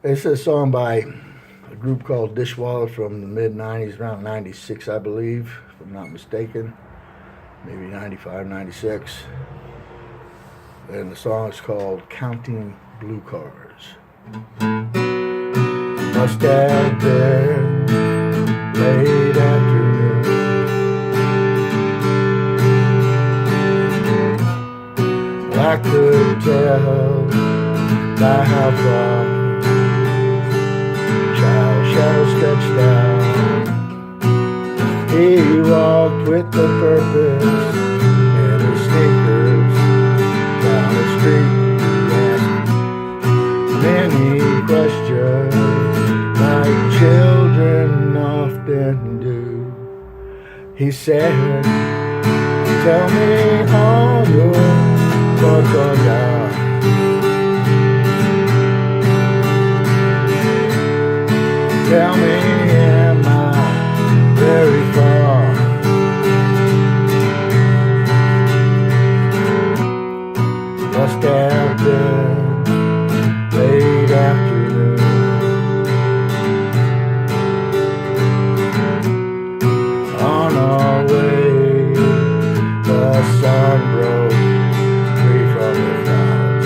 It's a song by a group called DISHWALLA from the mid-90s, around 96, I believe, if I'm not mistaken. Maybe 95, 96. And the song is called Counting Blue Cars. Must have been late afternoon. I could tell by how far child shadow stretched out. He walked with the purpose in his sneakers down the street. He asked many questions like children often do. He said, tell me all your thoughts on God. Tell me, am I very far? Must have been late afternoon. On our way, the sun broke free from the clouds.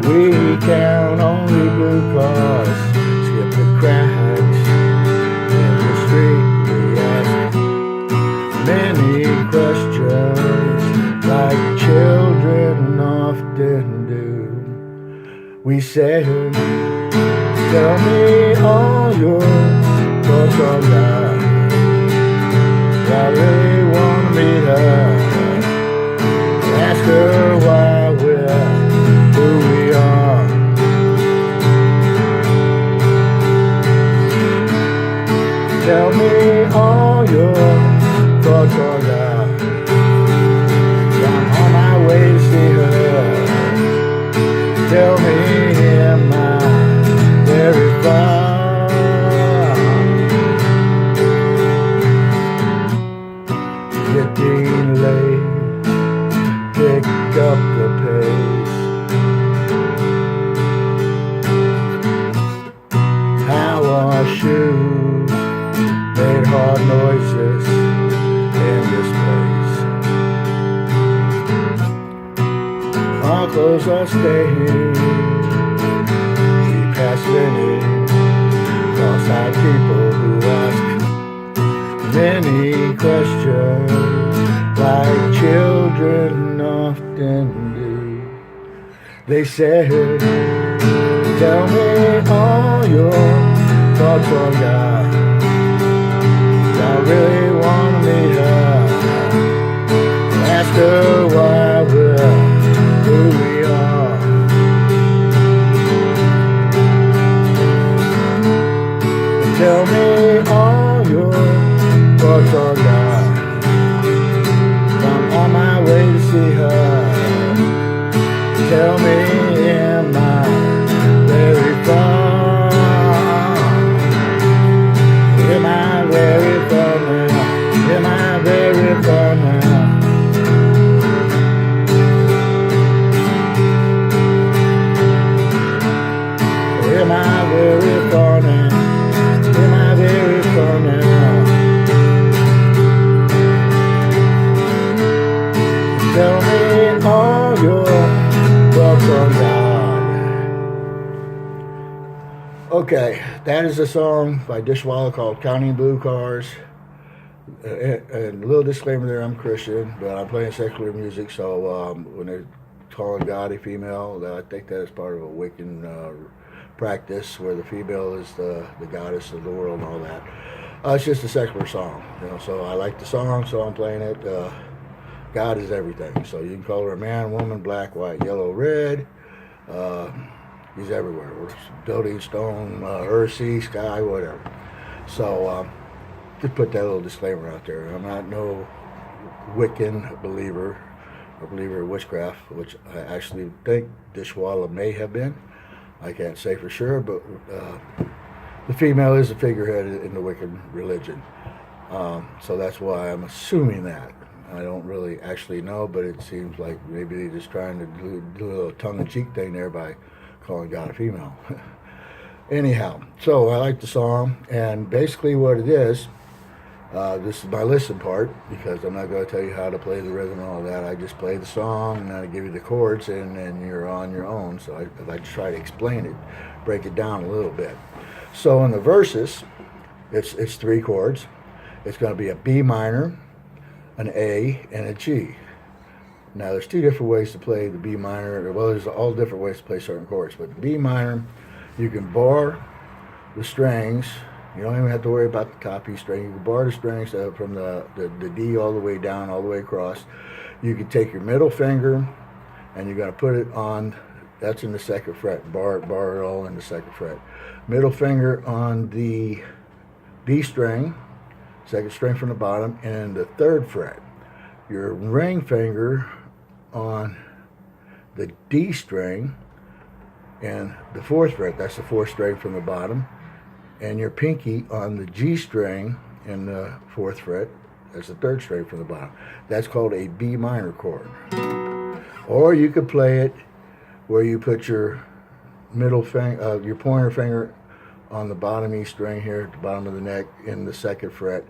We count only blue cars, skip the cracks in the street. We ask many questions like children often do. We said, tell me all your thoughts on God. I really want to meet her, ask her why we're who we are. Tell me all your thoughts on God. I'm on my way to see her. Tell me, am I very far? Getting late, pick up the pace. How our shoes made hard noises in this place. Our clothes are stained. We pass many cross-eyed people who ask many questions like children often do. They said, tell me all your thoughts on God. I really want to meet her, ask her why we're who we are. Tell me all your thoughts on God. I'm on my way to see her. Tell me, am I very far? Am I very far now? Am I very far now? Am I very far now? Am I very far now? Tell me all your thoughts on God. Okay, that is a song by DISHWALLA called Counting Blue Cars. And a little disclaimer there, I'm Christian, but I'm playing secular music, so when they're calling God a female, I think that is part of a Wiccan practice where the female is the goddess of the world and all that. It's just a secular song, so I like the song, so I'm playing it. God is everything, so you can call her a man, woman, black, white, yellow, red. He's everywhere. Building, stone, earth, sea, sky, whatever. So just put that little disclaimer out there. I'm not no Wiccan believer or believer in witchcraft, which I actually think DISHWALLA may have been. I can't say for sure, but the female is a figurehead in the Wiccan religion. So that's why I'm assuming that. I don't really actually know, but it seems like maybe they're just trying to do a little tongue-in-cheek thing there by calling God a female. Anyhow, so I like the song, and basically what it is, this is my listen part, because I'm not going to tell you how to play the rhythm and all that. I just play the song, and then I give you the chords, and then you're on your own. So I try to explain it, break it down a little bit. So in the verses, it's 3 chords. It's going to be a B minor, an A, and a G. Now there's 2 different ways to play the B minor. Well, there's all different ways to play certain chords, but the B minor, you can bar the strings. You don't even have to worry about the top E string. You can bar the strings from the D all the way down, all the way across. You can take your middle finger and you're going to put it on, that's in the 2nd fret. Bar it all in the 2nd fret. Middle finger on the B string, 2nd string from the bottom, and the 3rd fret. Your ring finger on the D string and the 4th fret, that's the 4th string from the bottom, and your pinky on the G string in the 4th fret, that's the 3rd string from the bottom. That's called a B minor chord. Or you could play it where you put your middle finger, your pointer finger on the bottom E string here at the bottom of the neck in the 2nd fret,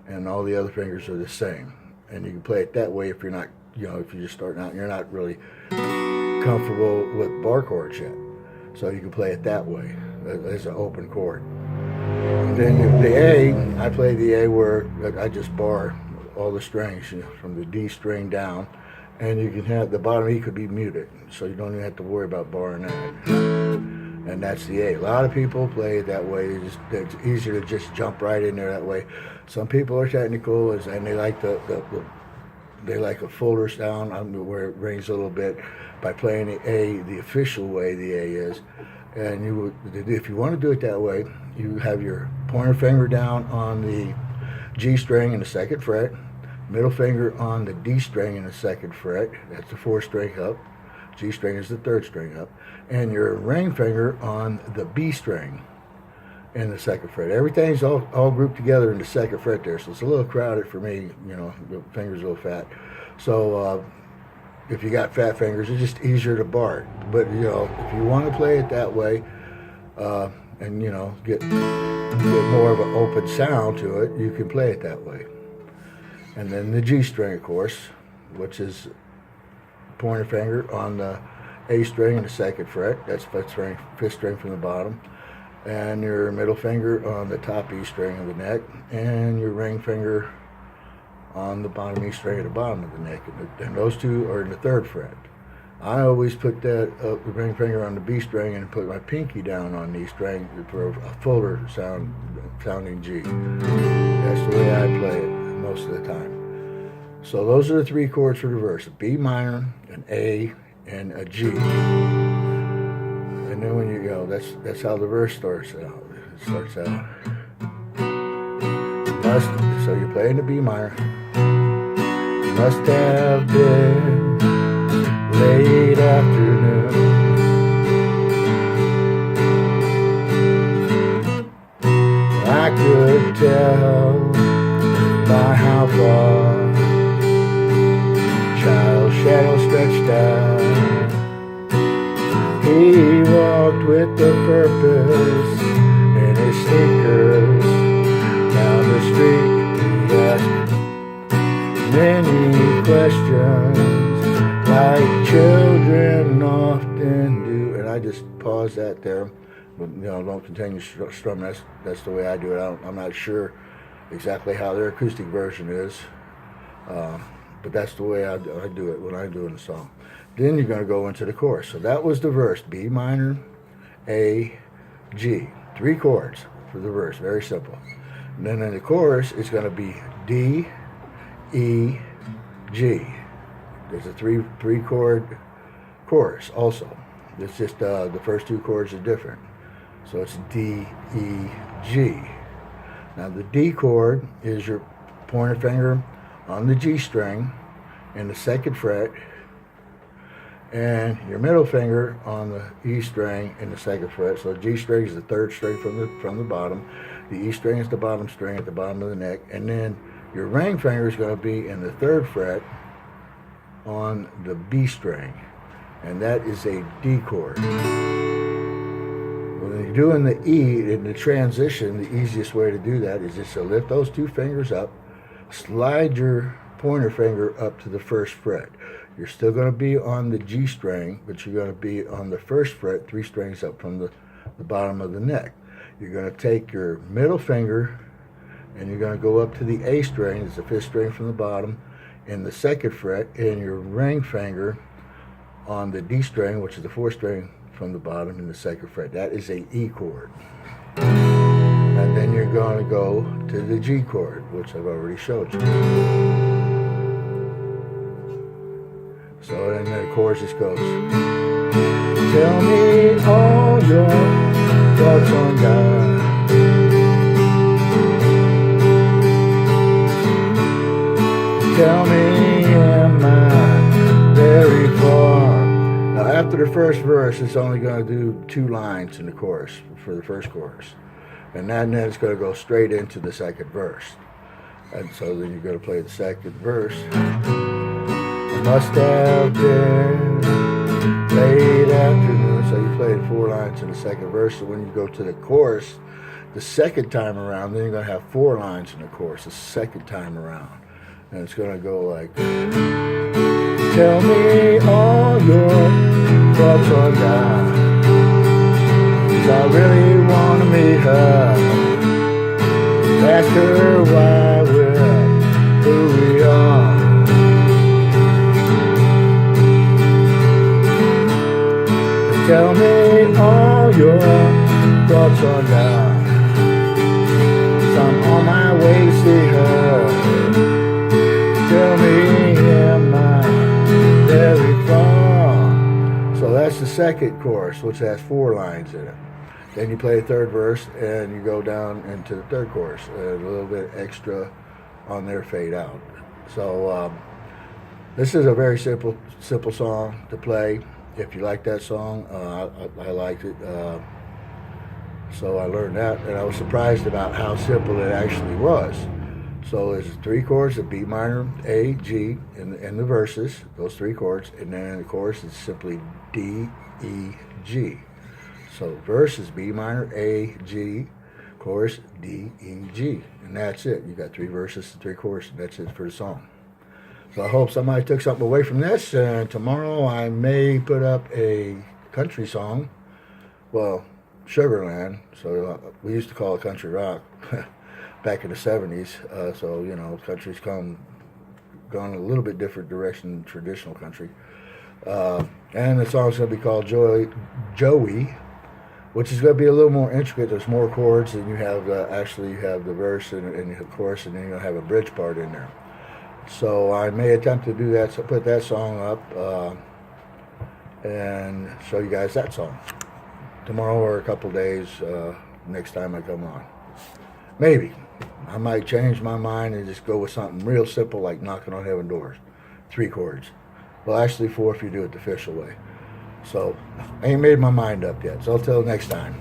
and all the other fingers are the same. And you can play it that way if you're not, if you're just starting out and you're not really comfortable with bar chords yet. So you can play it that way as an open chord. And then the A, I play the A where I just bar all the strings from the D string down, and you can have the bottom E could be muted, so you don't even have to worry about barring that. And that's the A. A lot of people play it that way. It's easier to just jump right in there that way. Some people are technical and they like they like a fuller sound where it rings a little bit by playing the A the official way the A is. And if you want to do it that way, you have your pointer finger down on the G string in the 2nd fret, middle finger on the D string in the 2nd fret, that's the 4th string up, G string is the 3rd string up, and your ring finger on the B string in the 2nd fret. Everything's all grouped together in the 2nd fret there, so it's a little crowded for me, the finger's a little fat. So if you got fat fingers, it's just easier to bar it. But if you want to play it that way, and get more of an open sound to it, you can play it that way. And then the G string, of course, which is pointer finger on the A string in the 2nd fret, that's 5th string from the bottom, and your middle finger on the top E string of the neck, and your ring finger on the bottom E string at the bottom of the neck, and those 2 are in the 3rd fret. I always put the ring finger on the B string and put my pinky down on the E string for a fuller sounding G. That's the way I play it most of the time. So those are the 3 chords for the verse: a B minor, an A, and a G. And then when that's how the verse starts out. It starts out. So you're playing the B minor. Must have been late afternoon. I could tell by how far child's shadow stretched out. He walked with the purpose in his sneakers down the street. He asked many questions like children often do. And I just pause that there. But, don't continue strumming. That's the way I do it. I'm not sure exactly how their acoustic version is, but that's the way I do it when I'm doing the song. Then you're going to go into the chorus. So that was the verse: B minor, A, G. 3 chords for the verse. Very simple. And then in the chorus, it's going to be D, E, G. There's a three chord chorus also. It's just the first 2 chords are different. So it's D, E, G. Now the D chord is your pointer finger on the G string in the 2nd fret, and your middle finger on the E string in the 2nd fret. So G string is the 3rd string from the bottom. The E string is the bottom string at the bottom of the neck, and then Your ring finger is going to be in the 3rd fret on the B string, and that is a D chord. When you're doing the E in the transition, the easiest way to do that is just to lift those 2 fingers up, slide your pointer finger up to the 1st fret. You're still going to be on the G string, but you're going to be on the 1st fret, 3 strings up from the bottom of the neck. You're going to take your middle finger and you're going to go up to the A string, it's the 5th string from the bottom, in the 2nd fret, and your ring finger on the D string, which is the 4th string from the bottom in the 2nd fret. That is a E chord. And then you're going to go to the G chord, which I've already showed you. So then the chorus just goes, tell me all your thoughts on God. Tell me, am I very far? Now, after the first verse, it's only going to do 2 lines in the chorus for the first chorus. And then it's going to go straight into the 2nd verse. And so then you're going to play the 2nd verse. It must have been late afternoon. So you played 4 lines in the 2nd verse. So when you go to the chorus, the 2nd time around, then you're going to have 4 lines in the chorus the 2nd time around. And it's going to go like, tell me all your thoughts on God, 'cause I really want to meet her. Ask her why we're who we are. Tell me all your thoughts on God, 'cause I'm on my way to see her. Tell me, am I very far? So that's the 2nd chorus, which has 4 lines in it. Then you play the 3rd verse, and you go down into the 3rd chorus. A little bit extra on their fade out. So this is a very simple song to play. If you like that song, I liked it. So I learned that, and I was surprised about how simple it actually was. So there's 3 chords, a B minor, A, G, in the verses, those 3 chords, and then in the chorus it's simply D, E, G. So verse is B minor, A, G, chorus, D, E, G, and that's it. You got 3 verses and 3 choruses, and that's it for the song. So I hope somebody took something away from this, and tomorrow I may put up a country song, well, Sugarland, so we used to call it country rock. Back in the 70s, so you know, country's gone a little bit different direction than traditional country. And the song's going to be called Joey, which is going to be a little more intricate. There's more chords, and you have actually you have the verse and the chorus, and then you're going to have a bridge part in there. So I may attempt to do that, so put that song up and show you guys that song tomorrow or a couple days next time I come on. Maybe. I might change my mind and just go with something real simple like Knocking on Heaven Doors. 3 chords. Well, actually 4 if you do it the official way. So, I ain't made my mind up yet. So, until next time.